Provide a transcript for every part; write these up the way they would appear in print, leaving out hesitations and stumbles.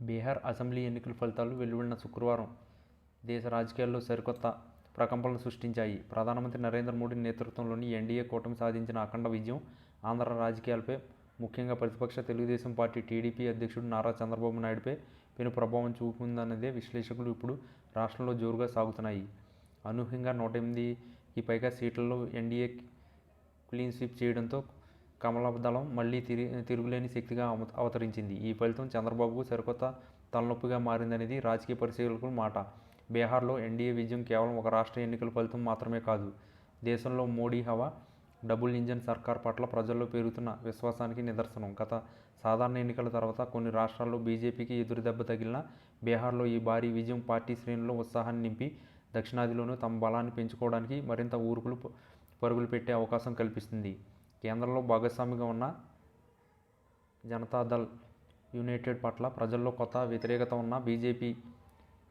Bihar assembly ఎన్నికల ఫలితాలు వెలువడిన శుక్రవారం దేశ రాజకీయాల్లో సరికొత్త ప్రకంపనలు సృష్టించాయి. ప్రధానమంత్రి నరేంద్ర మోదీ నేతృత్వంలోని ఎన్డీఏ కూటమి సాధించిన అఖండ విజయం ఆంధ్ర రాజకీయాలపై, ముఖ్యంగా ప్రతిపక్ష తెలుగుదేశం పార్టీ టీడీపీ అధ్యక్షుడు నారా చంద్రబాబు నాయుడుపై పెను ప్రభావం చూపిందన్నదే విశ్లేషకులు ఇప్పుడు రాష్ట్రంలో జోరుగా సాగుతున్నాయి. అనూహ్యంగా 108కి పైగా సీట్లలో ఎన్డీఏ క్లీన్ స్వీప్ చేయడంతో కమలదళం మళ్లీ తిరుగులేని శక్తిగా అవతరించింది. ఈ ఫలితం చంద్రబాబుకు సరికొత్త తలనొప్పిగా మారిందనేది రాజకీయ పరిశీలకుల మాట. బీహార్లో ఎన్డీఏ విజయం కేవలం ఒక రాష్ట్ర ఎన్నికల ఫలితం మాత్రమే కాదు, దేశంలో మోడీ హవా, డబుల్ ఇంజన్ సర్కార్ పట్ల ప్రజల్లో పెరుగుతున్న విశ్వాసానికి నిదర్శనం. గత సాధారణ ఎన్నికల తర్వాత కొన్ని రాష్ట్రాల్లో బీజేపీకి ఎదురుదెబ్బ తగిలినా బీహార్లో ఈ భారీ విజయం పార్టీ శ్రేణుల్లో ఉత్సాహాన్ని నింపి దక్షిణాదిలోనూ తమ బలాన్ని పెంచుకోవడానికి మరింత ఊరుకులు పరుగులు పెట్టే అవకాశం కల్పిస్తుంది. కేంద్రంలో భాగస్వామిగా ఉన్న జనతాదళ్ యునైటెడ్ పట్ల ప్రజల్లో కొత్త వ్యతిరేకత ఉన్న బీజేపీ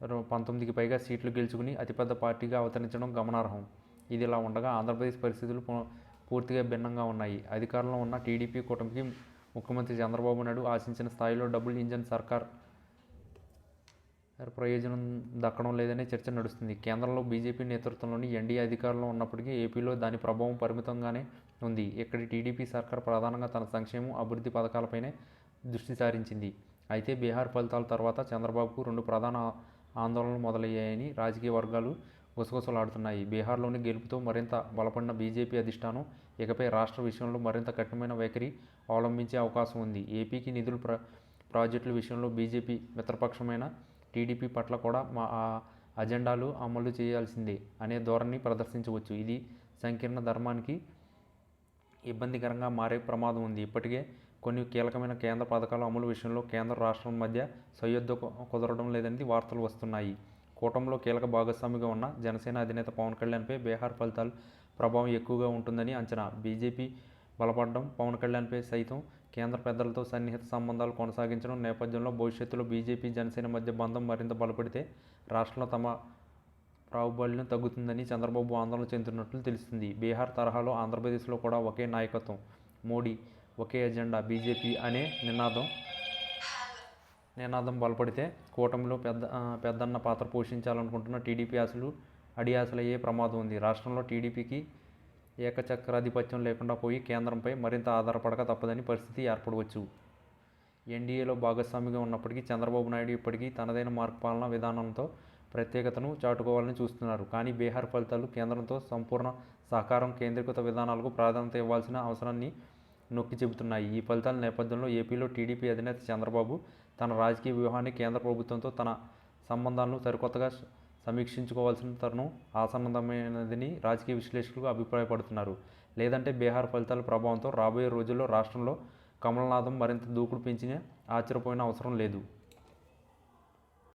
19కి పైగా సీట్లు గెలుచుకుని అతిపెద్ద పార్టీగా అవతరించడం గమనార్హం. ఇదిలా ఉండగా ఆంధ్రప్రదేశ్ పరిస్థితులు పూర్తిగా భిన్నంగా ఉన్నాయి. అధికారంలో ఉన్న టీడీపీ కూటమికి ముఖ్యమంత్రి చంద్రబాబు నాయుడు ఆశించిన స్థాయిలో డబుల్ ఇంజన్ సర్కార్ ప్రయోజనం దక్కడం లేదనే చర్చ నడుస్తుంది. కేంద్రంలో బీజేపీ నేతృత్వంలోని ఎన్డీఏ అధికారంలో ఉన్నప్పటికీ ఏపీలో దాని ప్రభావం పరిమితంగానే ఉంది. ఇక్కడి టీడీపీ సర్కార్ ప్రధానంగా తన సంక్షేమం, అభివృద్ధి పథకాలపైనే దృష్టి సారించింది. అయితే బీహార్ ఫలితాల తర్వాత చంద్రబాబుకు రెండు ప్రధాన ఆందోళనలు మొదలయ్యాయని రాజకీయ వర్గాలు గుసగుసలాడుతున్నాయి. బీహార్లోని గెలుపుతో మరింత బలపడిన బీజేపీ అధిష్టానం ఇకపై రాష్ట్ర విషయంలో మరింత కఠినమైన వైఖరి అవలంబించే అవకాశం ఉంది. ఏపీకి నిధులు, ప్రాజెక్టుల విషయంలో బీజేపీ మిత్రపక్షమైన టీడీపీ పట్ల కూడా మా అజెండాలు అమలు చేయాల్సిందే అనే ధోరణి ప్రదర్శించవచ్చు. ఇది సంకీర్ణ ధర్మానికి ఇబ్బందికరంగా మారే ప్రమాదం ఉంది. ఇప్పటికే కొన్ని కీలకమైన కేంద్ర పథకాల అమలు విషయంలో కేంద్ర, రాష్ట్రం మధ్య సయోధ్య కుదరడం లేదని వార్తలు వస్తున్నాయి. కూటమిలో కీలక భాగస్వామిగా ఉన్న జనసేన అధినేత పవన్ కళ్యాణ్పై బీహార్ ఫలితాల ప్రభావం ఎక్కువగా ఉంటుందని అంచనా. బీజేపీ బలపడడం, పవన్ కళ్యాణ్పై సైతం కేంద్ర పెద్దలతో సన్నిహిత సంబంధాలు కొనసాగించడం నేపథ్యంలో భవిష్యత్తులో బీజేపీ, జనసేన మధ్య బంధం మరింత బలపడితే రాష్ట్రంలో తమ ప్రాబల్యం తగ్గుతుందని చంద్రబాబు ఆందోళన చెందుతున్నట్లు తెలుస్తుంది. బీహార్ తరహాలో ఆంధ్రప్రదేశ్లో కూడా ఒకే నాయకత్వం, మోడీ, ఒకే ఎజెండా, బీజేపీ అనే నినాదం బలపడితే కూటమిలో పెద్దన్న పాత్ర పోషించాలనుకుంటున్న టీడీపీ ఆశలు అడియాసలయ్యే ప్రమాదం ఉంది. రాష్ట్రంలో టీడీపీకి ఏకచక్రాధిపత్యం లేకుండా పోయి కేంద్రంపై మరింత ఆధారపడక తప్పదని పరిస్థితి ఏర్పడవచ్చు. ఎన్డీఏలో భాగస్వామిగా ఉన్నప్పటికీ చంద్రబాబు నాయుడు ఇప్పటికీ తనదైన పాలనా విధానంతో ప్రత్యేకతను చాటుకోవాలని చూస్తున్నారు. కానీ బీహార్ ఫలితాలు కేంద్రంతో సంపూర్ణ సహకారం, కేంద్రీకృత విధానాలకు ప్రాధాన్యత ఇవ్వాల్సిన అవసరాన్ని నొక్కి చెబుతున్నాయి. ఈ ఫలితాల నేపథ్యంలో ఏపీలో టీడీపీ అధినేత చంద్రబాబు తన రాజకీయ వ్యూహాన్ని, కేంద్ర ప్రభుత్వంతో తన సంబంధాలను సరికొత్తగా సమీక్షించుకోవాల్సిన తరుణం ఆసన్నమైనదని రాజకీయ విశ్లేషకులు అభిప్రాయపడుతున్నారు. లేదంటే బీహార్ ఫలితాల ప్రభావంతో రాబోయే రోజుల్లో రాష్ట్రంలో కమలనాథం మరింత దూకుడు పెంచిన ఆశ్చర్యపోయిన అవసరం లేదు.